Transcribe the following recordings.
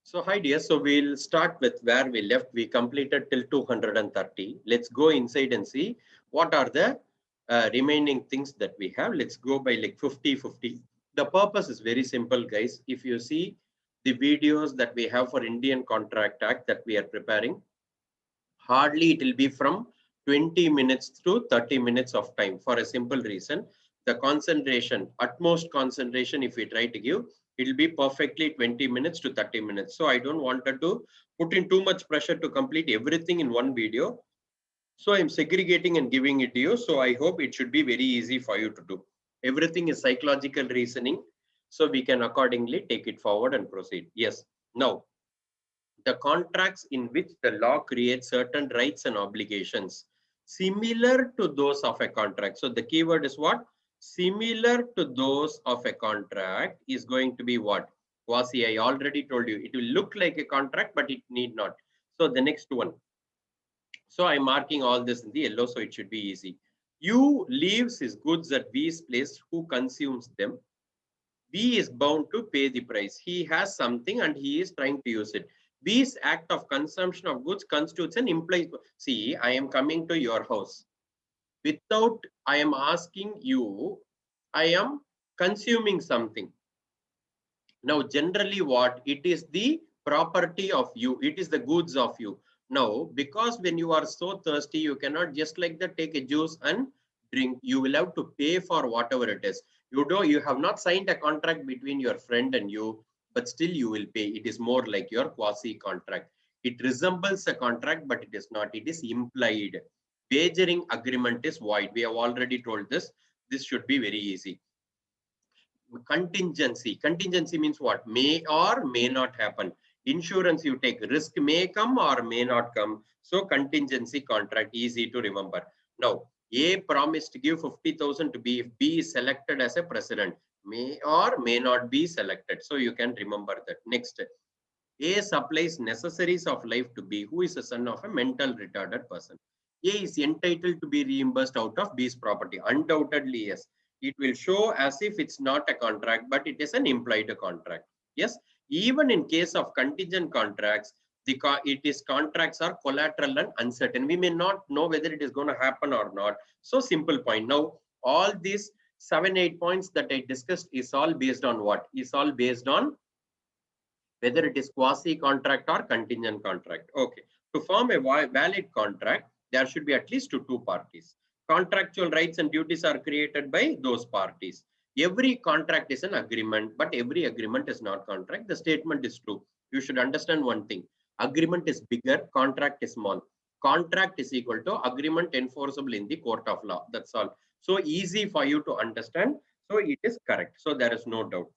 So hi dear, so we'll start with where we left. We completed till 230. Let's go inside and see what are the remaining things that we have. Let's go by like 50-50. The purpose is very simple, guys. If you see the videos that we have for Indian Contract Act that we are preparing, hardly it will be from 20 minutes to 30 minutes of time for a simple reason. The concentration, utmost concentration, if we try to give, it will be perfectly 20 minutes to 30 minutes. So I don't want to put in too much pressure to complete everything in one video. So I'm segregating and giving it to you. So I hope it should be very easy for you to do. Everything is psychological reasoning. So we can accordingly take it forward and proceed. Yes. Now, the contracts in which the law creates certain rights and obligations similar to those of a contract. So the keyword is what? Similar to those of a contract is going to be what? Quasi, I already told you, it will look like a contract, but it need not. So the next one. So I'm marking all this in the yellow, so it should be easy. U leaves his goods at B's place, who consumes them. B is bound to pay the price. He has something and he is trying to use it. B's act of consumption of goods constitutes an implied. See, I am coming to your house. Without I am asking you, I am consuming something. Now, generally what? It is the property of you. It is the goods of you. Now, because when you are so thirsty, you cannot just like that take a juice and drink. You will have to pay for whatever it is. You have not signed a contract between your friend and you, but still you will pay. It is more like your quasi contract. It resembles a contract, but it is not. It is implied. Wagering agreement is void. We have already told this. This should be very easy. Contingency means what? May or may not happen. Insurance, you take risk, may come or may not come. So contingency contract, easy to remember. Now, A promised to give 50,000 to B if B is selected as a president, may or may not be selected. So you can remember that. Next, A supplies necessaries of life to B, who is the son of a mental retarded person. A is entitled to be reimbursed out of B's property. Undoubtedly, yes. It will show as if it's not a contract, but it is an implied contract. Yes. Even in case of contingent contracts, contracts are collateral and uncertain. We may not know whether it is going to happen or not. So simple point. Now, all these 7-8 points that I discussed is all based on what? Is all based on whether it is quasi-contract or contingent contract. Okay. To form a valid contract, there should be at least two parties. Contractual rights and duties are created by those parties. Every contract is an agreement, but every agreement is not contract. The statement is true. You should understand one thing. Agreement is bigger, contract is small. Contract is equal to agreement enforceable in the court of law. That's all. So easy for you to understand. So it is correct. So there is no doubt.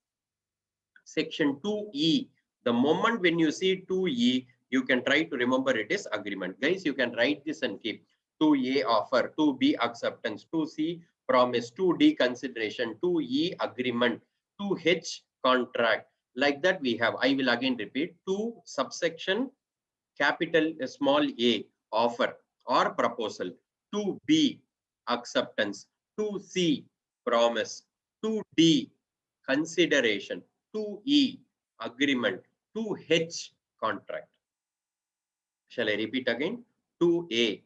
Section 2E. The moment when you see 2E, you can try to remember it is agreement. Guys, you can write this and keep 2A offer, 2B acceptance, 2C promise, 2D consideration, 2E agreement, 2H contract. Like that we have, I will again repeat, 2 subsection capital small a offer or proposal, 2B acceptance, 2C promise, 2D consideration, 2E agreement, 2H contract. Shall I repeat again? 2A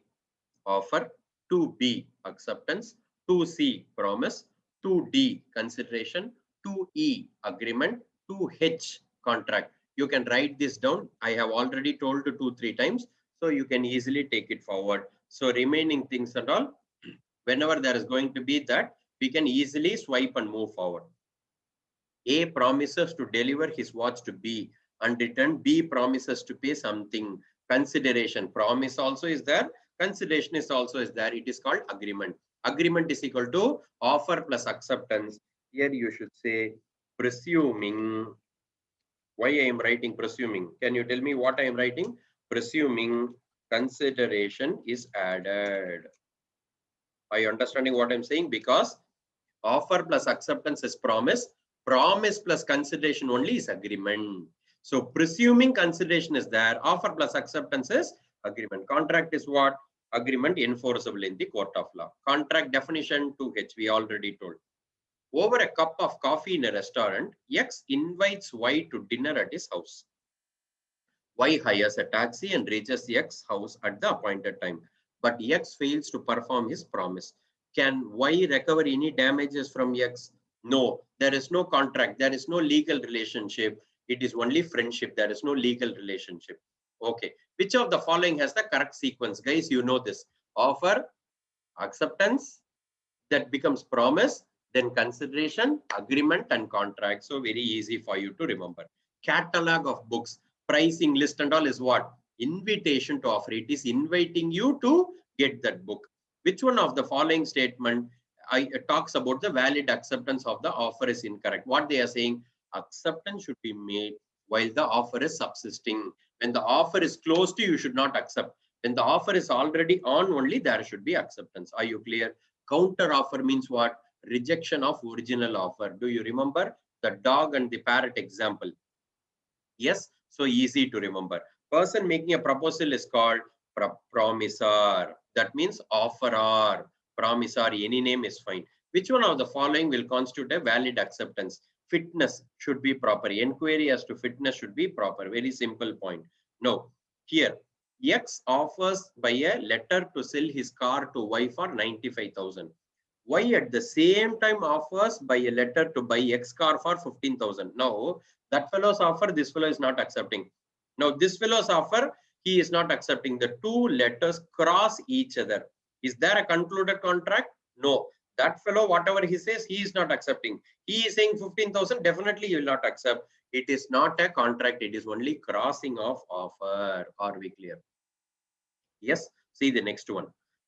offer, 2B acceptance, 2C promise, 2D consideration, 2E agreement, 2H contract. You can write this down. I have already told you 2-3 times, so you can easily take it forward. So remaining things and all, whenever there is going to be that, we can easily swipe and move forward. A promises to deliver his watch to B, and return B promises to pay something. Consideration, promise also is there, consideration is also is there. It is called agreement. Agreement is equal to offer plus acceptance. Here you should say presuming. Why I am writing presuming? Can you tell me what I am writing? Presuming consideration is added. Are you understanding what I'm saying? Because offer plus acceptance is promise. Promise plus consideration only is agreement. So presuming consideration is there, offer plus acceptance is agreement. Contract is what? Agreement enforceable in the court of law. Contract definition 2H, we already told. Over a cup of coffee in a restaurant, X invites Y to dinner at his house. Y hires a taxi and reaches X house at the appointed time, but X fails to perform his promise. Can Y recover any damages from X? No, there is no contract. There is no legal relationship. It is only friendship. There is no legal relationship. Okay. Which of the following has the correct sequence? Guys, you know this. Offer, acceptance, that becomes promise, then consideration, agreement, and contract. So very easy for you to remember. Catalog of books, pricing list and all is what? Invitation to offer. It is inviting you to get that book. Which one of the following statement talks about the valid acceptance of the offer is incorrect? What they are saying, acceptance should be made while the offer is subsisting. When the offer is closed, you should not accept. When the offer is already on, only there should be acceptance. Are you clear? Counter offer means what? Rejection of original offer. Do you remember the dog and the parrot example? Yes, so easy to remember. Person making a proposal is called promisor. That means offeror. Promisor, any name is fine. Which one of the following will constitute a valid acceptance? Fitness should be proper. Inquiry as to fitness should be proper. Very simple point. No, here X offers by a letter to sell his car to Y for 95,000. Y at the same time offers by a letter to buy X car for 15,000. Now, that fellow's offer, this fellow is not accepting. Now, this fellow's offer, he is not accepting. The two letters cross each other. Is there a concluded contract? No. That fellow, whatever he says, he is not accepting. He is saying 15,000, definitely he will not accept. It is not a contract. It is only crossing of offer. Are we clear? Yes. See the next one.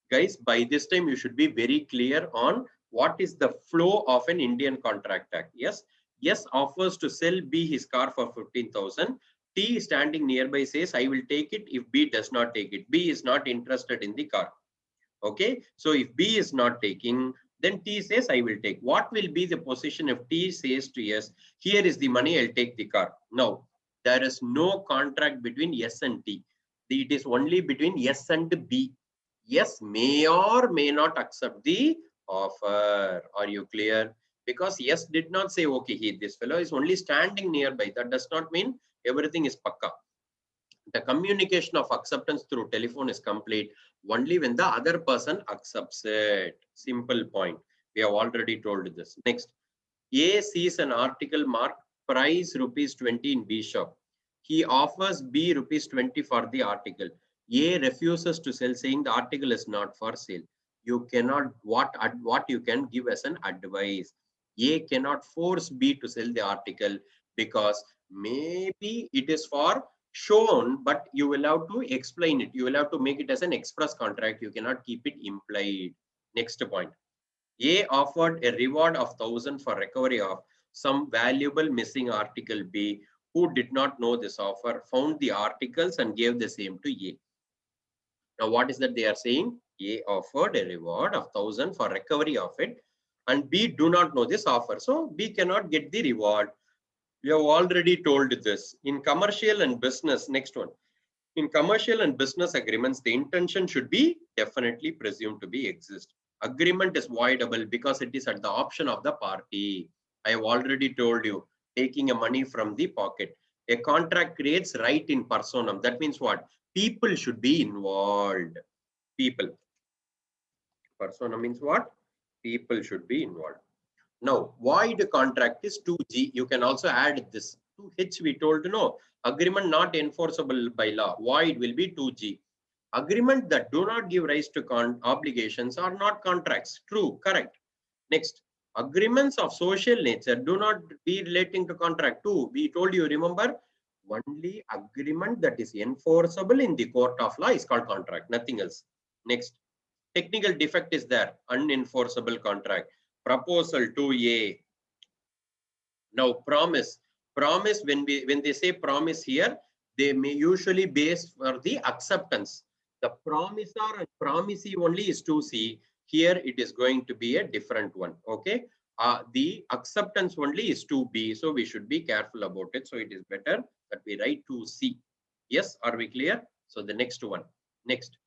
Guys, by this time, you should be very clear on what is the flow of an Indian Contract Act. Yes. Yes offers to sell B his car for 15,000. T standing nearby says, I will take it if B does not take it. B is not interested in the car. Okay. So if B is not taking, then T says, I will take. What will be the position if T says to yes, here is the money, I'll take the car. Now, there is no contract between yes and T. It is only between yes and B. Yes may or may not accept the offer. Are you clear? Because yes did not say, okay, this fellow is only standing nearby. That does not mean everything is pakka. The communication of acceptance through telephone is complete only when the other person accepts it. Simple point. We have already told this. Next, A sees an article marked price rupees 20 in B shop. He offers B rupees 20 for the article. A refuses to sell, saying the article is not for sale. You cannot, what you can give as an advice. A cannot force B to sell the article because maybe it is for shown, but you will have to explain it. You will have to make it as an express contract. You cannot keep it implied. Next point. A offered a reward of 1,000 for recovery of some valuable missing article. B, who did not know this offer, found the articles and gave the same to A. Now, what is that they are saying? A offered a reward of 1,000 for recovery of it, and B do not know this offer. So B cannot get the reward. We have already told this. In commercial and business, next one. In commercial and business agreements, the intention should be definitely presumed to be exist. Agreement is voidable because it is at the option of the party. I have already told you, taking a money from the pocket. A contract creates right in personam. That means what? People should be involved. People. Persona means what? People should be involved. Now, void contract is 2G. You can also add this. 2H we told no. Agreement not enforceable by law. Void will be 2G. Agreement that do not give rise to obligations are not contracts. True, correct. Next, agreements of social nature do not be relating to contract. Two, we told you, remember, only agreement that is enforceable in the court of law is called contract, nothing else. Next, technical defect is there, unenforceable contract. Proposal 2A. Now promise. Promise, when they say promise here, they may usually base for the acceptance. The promisor and promisee only is 2C. Here it is going to be a different one. Okay. The acceptance only is 2B. So we should be careful about it. So it is better that we write 2C. Yes, are we clear? So the next one. Next.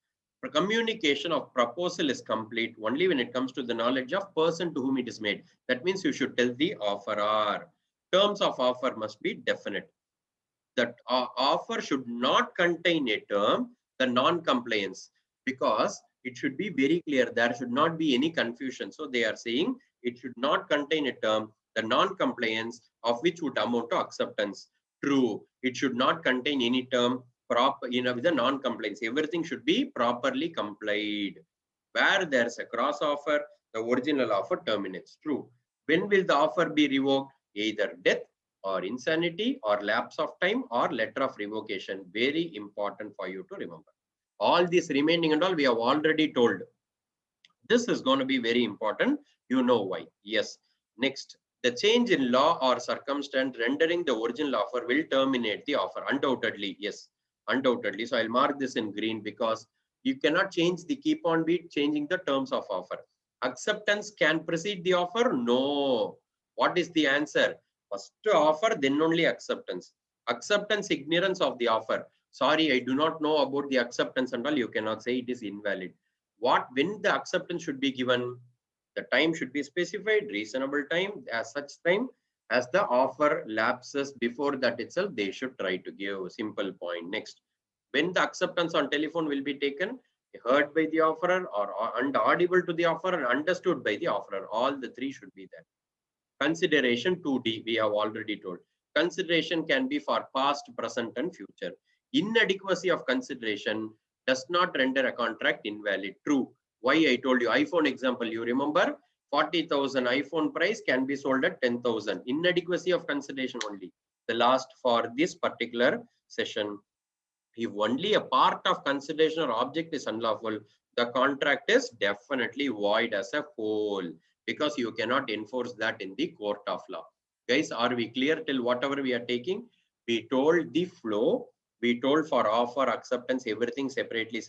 Communication of proposal is complete only when it comes to the knowledge of person to whom it is made. That means you should tell the offeror. Terms of offer must be definite. that offer should not contain a term, the non-compliance, because it should be very clear. There should not be any confusion. So they are saying it should not contain a term, the non-compliance of which would amount to acceptance. True. It should not contain any term proper, with the non-compliance. Everything should be properly complied. Where there's a cross offer, the original offer terminates. True. When will the offer be revoked? Either death or insanity or lapse of time or letter of revocation. Very important for you to remember. All this remaining and all we have already told. This is going to be very important. You know why. Yes. Next, the change in law or circumstance rendering the original offer will terminate the offer. Undoubtedly, yes. Undoubtedly. So I'll mark this in green because you cannot change the keep on be changing the terms of offer. Acceptance can precede the offer? No. What is the answer? First offer, then only acceptance. Acceptance, ignorance of the offer. Sorry, I do not know about the acceptance and all. You cannot say it is invalid. When the acceptance should be given? The time should be specified, reasonable time, as such time as the offer lapses. Before that itself, they should try to give a simple point. Next, when the acceptance on telephone will be taken, heard by the offerer or audible to the offerer, understood by the offerer. All the three should be there. Consideration 2D, we have already told. Consideration can be for past, present, and future. Inadequacy of consideration does not render a contract invalid. True. Why I told you iPhone example, you remember 40,000 iPhone price can be sold at 10,000. Inadequacy of consideration only. The last for this particular session. If only a part of consideration or object is unlawful, the contract is definitely void as a whole, because you cannot enforce that in the court of law. Guys, are we clear till whatever we are taking? We told the flow, we told for offer, acceptance, everything separately.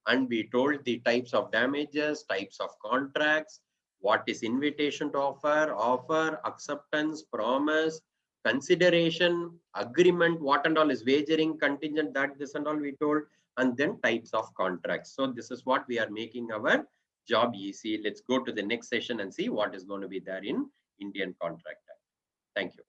And we told the types of damages, types of contracts, what is invitation to offer, acceptance, promise, consideration, agreement, what and all is wagering, contingent, that, this and all we told, and then types of contracts. So this is what we are making our job easy. Let's go to the next session and see what is going to be there in Indian Contract Act. Thank you.